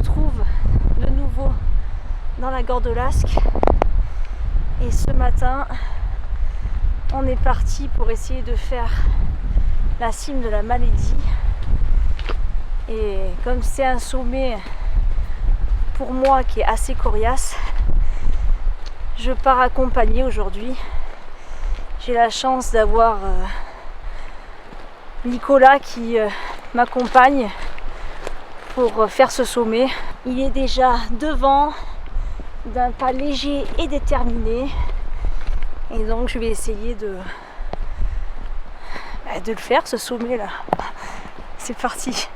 retrouve de nouveau dans la Gordolasque et ce matin on est parti pour essayer de faire la cime de la Malédie et comme c'est un sommet pour moi qui est assez coriace, je pars accompagnée aujourd'hui. J'ai la chance d'avoir Nicolas qui m'accompagne pour faire ce sommet. Il est déjà devant d'un pas léger et déterminé et donc je vais essayer de le faire ce sommet là. C'est parti.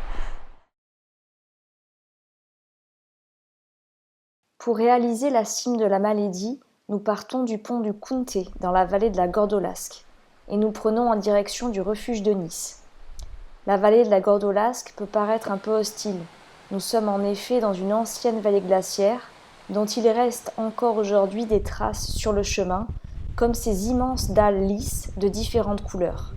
Pour réaliser la cime de la Malédie, nous partons du pont du Counté dans la vallée de la Gordolasque et nous prenons en direction du refuge de Nice. La vallée de la Gordolasque peut paraître un peu hostile. Nous sommes en effet dans une ancienne vallée glaciaire dont il reste encore aujourd'hui des traces sur le chemin, comme ces immenses dalles lisses de différentes couleurs.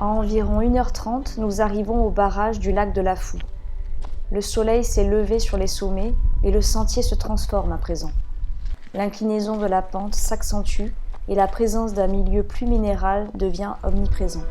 À environ 1h30, nous arrivons au barrage du lac de la Fouille. Le soleil s'est levé sur les sommets et le sentier se transforme à présent. L'inclinaison de la pente s'accentue et la présence d'un milieu plus minéral devient omniprésent.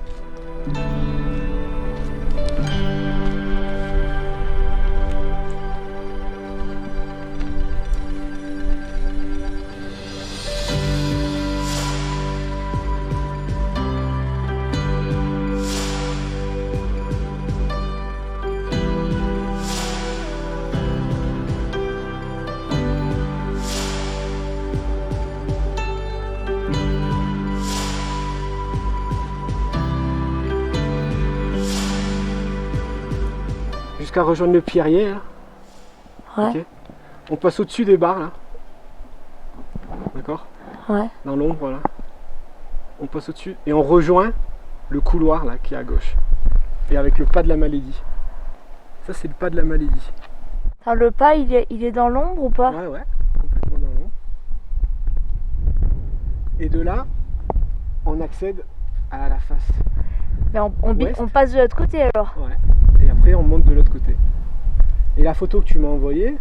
Jusqu'à rejoindre le pierrier là. Ouais. Okay. On passe au-dessus des barres là. D'accord. Ouais. Dans l'ombre là. On passe au-dessus et on rejoint le couloir là qui est à gauche. Et avec le pas de la Malédie. Ça c'est le pas de la Malédie. Alors, le pas il est dans l'ombre ou pas? Ouais, complètement dans l'ombre. Et de là, on accède à la face. Mais on passe de l'autre côté alors. Ouais. Et après on monte de l'autre côté. Et la photo que tu m'as envoyée,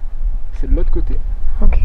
c'est de l'autre côté. Ok.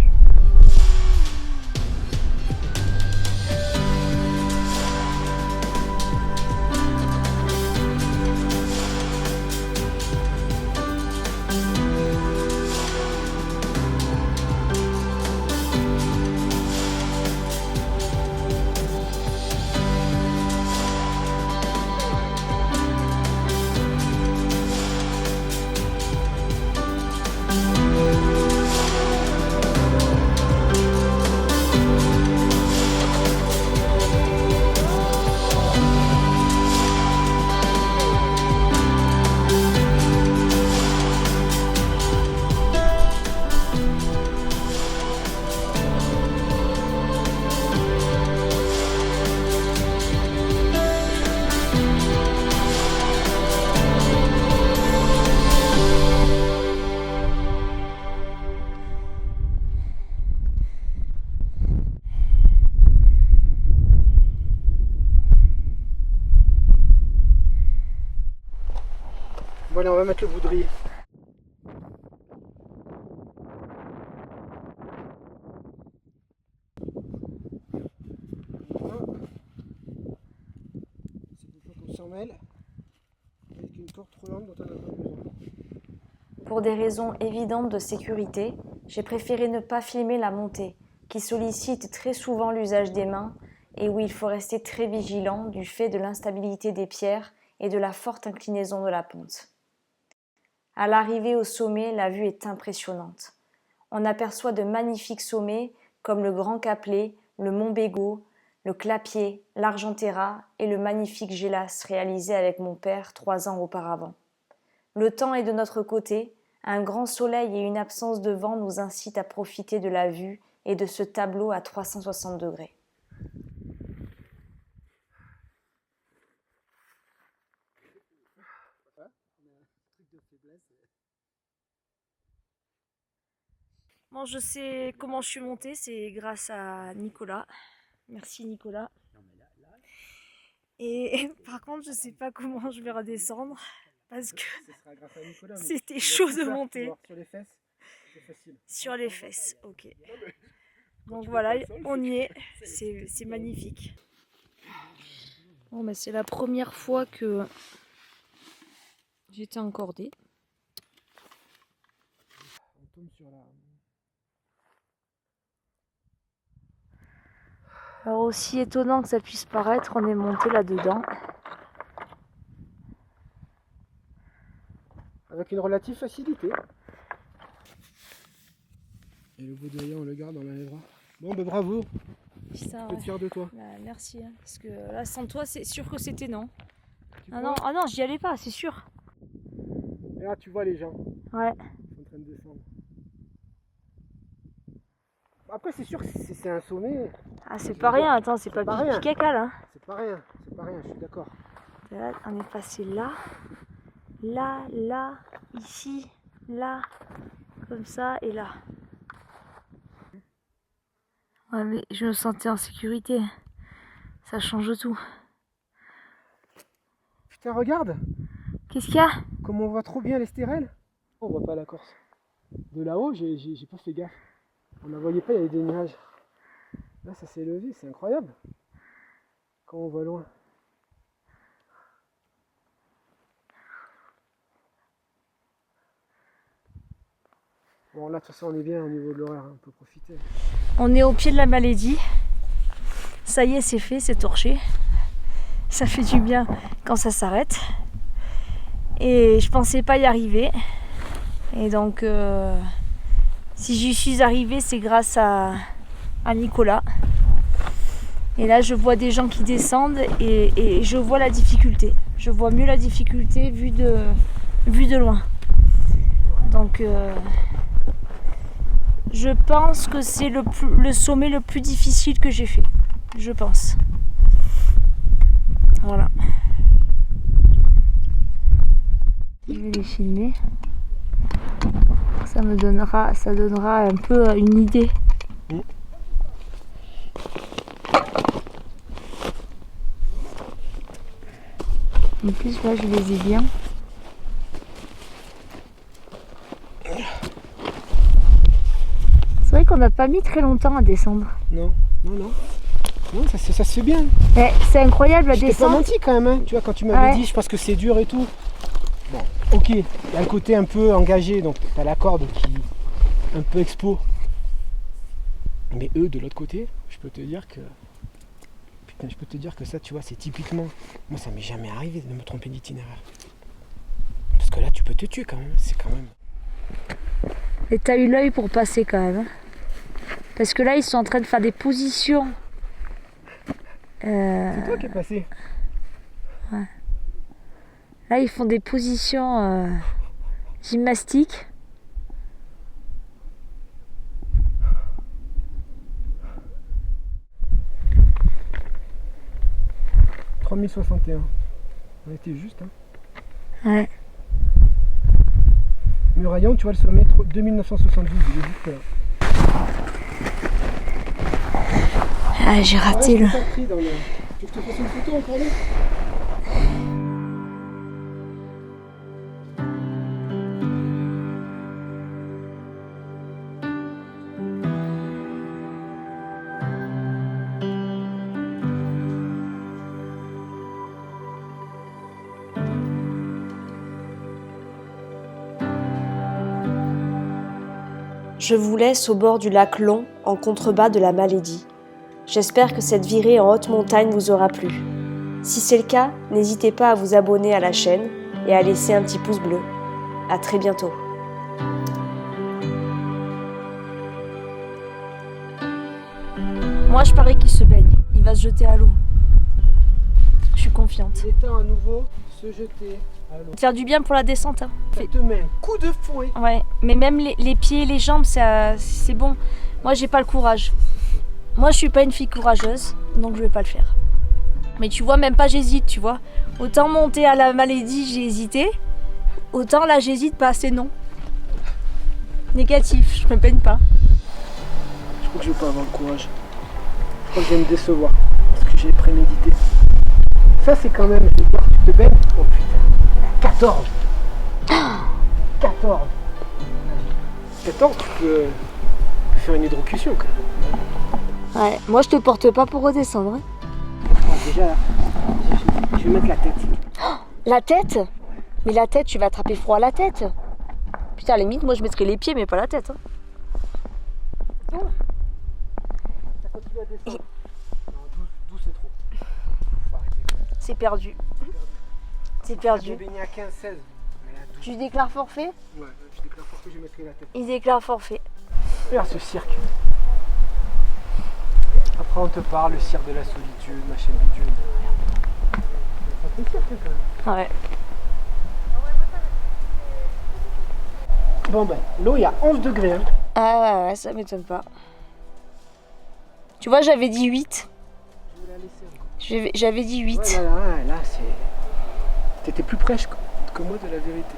Bon allez, on va mettre le boudrier. C'est une fois qu'on s'en mêle avec une corde roulante dont on n'a pas besoin. Pour des raisons évidentes de sécurité, j'ai préféré ne pas filmer la montée, qui sollicite très souvent l'usage des mains et où il faut rester très vigilant du fait de l'instabilité des pierres et de la forte inclinaison de la pente. À l'arrivée au sommet, la vue est impressionnante. On aperçoit de magnifiques sommets comme le Grand Caplet, le Mont Bégaud, le Clapier, l'Argentera et le magnifique Gélas réalisé avec mon père 3 ans auparavant. Le temps est de notre côté, un grand soleil et une absence de vent nous incitent à profiter de la vue et de ce tableau à 360 degrés. Bon, je sais comment je suis montée, c'est grâce à Nicolas. Merci Nicolas. Et par contre, je sais pas comment je vais redescendre parce que c'était chaud de monter. Sur les fesses, c'est facile. Sur les fesses, ok. Donc voilà, on y est, c'est magnifique. Bon, bah, c'est la première fois que j'étais encordée. On tombe sur la... Alors aussi étonnant que ça puisse paraître, on est monté là-dedans. Avec une relative facilité. Et le baudoyer, on le garde, on l'enlèvera. Bon, bah bravo. Putain, Je peux être fier de toi. bah, merci, hein, parce que là sans toi c'est sûr que c'était non. Tu Ah vois non, j'y allais pas, c'est sûr. Et là, tu vois les gens. Ouais. Ils sont en train de descendre. Après, c'est sûr que c'est un sommet. Ah c'est pas rien, attends, c'est pas rien. pipi caca là. C'est pas rien, je suis d'accord. Là, on est passé là, là, ici, là, comme ça et là. Ouais mais je me sentais en sécurité. Ça change tout. Putain, regarde Qu'est-ce qu'il y a? comme on voit trop bien les stérelles. On voit pas la Corse. De là-haut, j'ai pas fait gaffe. On la voyait pas, il y avait des nuages. Là, ça s'est levé, c'est incroyable. Quand on voit loin. Bon, là, de toute façon, on est bien au niveau de l'horaire, on peut profiter. On est au pied de la Malédie. Ça y est, c'est fait, c'est torché. Ça fait du bien quand ça s'arrête. Et je pensais pas y arriver. Et donc, si j'y suis arrivée, c'est grâce à Nicolas. Et là, je vois des gens qui descendent et je vois la difficulté. Je vois mieux la difficulté vue de loin. Donc, je pense que c'est le sommet le plus difficile que j'ai fait. Je pense. Voilà. Je vais les filmer. Ça donnera un peu une idée. En plus là je les ai bien. C'est vrai qu'on n'a pas mis très longtemps à descendre. Non, ça se fait bien. C'est incroyable la Je t'ai pas descente. menti quand même, hein. Tu vois, quand tu m'avais dit, je pense que c'est dur et tout. Bon, ok, il y a un côté un peu engagé, donc t'as la corde qui est un peu expo. Mais eux, de l'autre côté, je peux te dire que... Putain, je peux te dire que ça, tu vois, c'est typiquement... Moi, ça m'est jamais arrivé de me tromper d'itinéraire. Parce que là, tu peux te tuer quand même, c'est quand même... Et t'as eu l'œil pour passer quand même. Parce que là, ils sont en train de faire des positions. C'est toi qui es passé. Ouais. Là, ils font des positions gymnastiques. « 3061. On était juste, hein. Ouais. Muraillon, tu vois le sommet 2972, il est juste là. Ah, j'ai raté le... Tu veux que je te fasse une photo encore là? Je vous laisse au bord du lac Long, en contrebas de la Malédie. J'espère que cette virée en haute montagne vous aura plu. Si c'est le cas, n'hésitez pas à vous abonner à la chaîne et à laisser un petit pouce bleu. À très bientôt. Moi, je parie qu'il se baigne. Il va se jeter à l'eau. Je suis confiante. Il est temps à nouveau se jeter à l'eau. Faire du bien pour la descente. Hein. Ça te met un coup de fouet. Ouais, mais même les pieds et les jambes, c'est bon. Moi, j'ai pas le courage. Moi, je suis pas une fille courageuse, donc je vais pas le faire. Mais tu vois, même pas j'hésite, tu vois. Autant monter à la Malédie, j'ai hésité. Autant là, j'hésite pas, c'est non. Négatif, je me peigne pas. Je crois que je vais pas avoir le courage. Je crois que je vais me décevoir. Parce que j'ai prémédité. Ça, c'est quand même, je vais dire, tu te baignes. Oh putain. 14. 14. 14, tu peux faire une hydrocution quand même. Ouais, moi je te porte pas pour redescendre. Hein. Oh, déjà, je vais mettre la tête. La tête? Mais la tête, tu vas attraper froid à la tête. Putain, à la limite, moi je mettrais les pieds, mais pas la tête. Hein. Ça continue à descendre. Non, 12 c'est trop. Faut arrêter. C'est perdu. C'est J'ai perdu. baigné à 15-16. Mais à 12. Tu déclares forfait? Ouais, je déclare fort que je mettrai la tête. Il déclare forfait. Regarde ce cirque. Après on te parle, le cirque de la solitude, machin bidule. C'est un cirque quand même. Ouais. Bon ben, l'eau il y a 11 degrés. Hein. Ah ouais, ça m'étonne pas. Tu vois, j'avais dit 8. Je vais la laisser encore. J'avais dit 8. Ouais, là c'est... T'étais plus proche que moi de la vérité.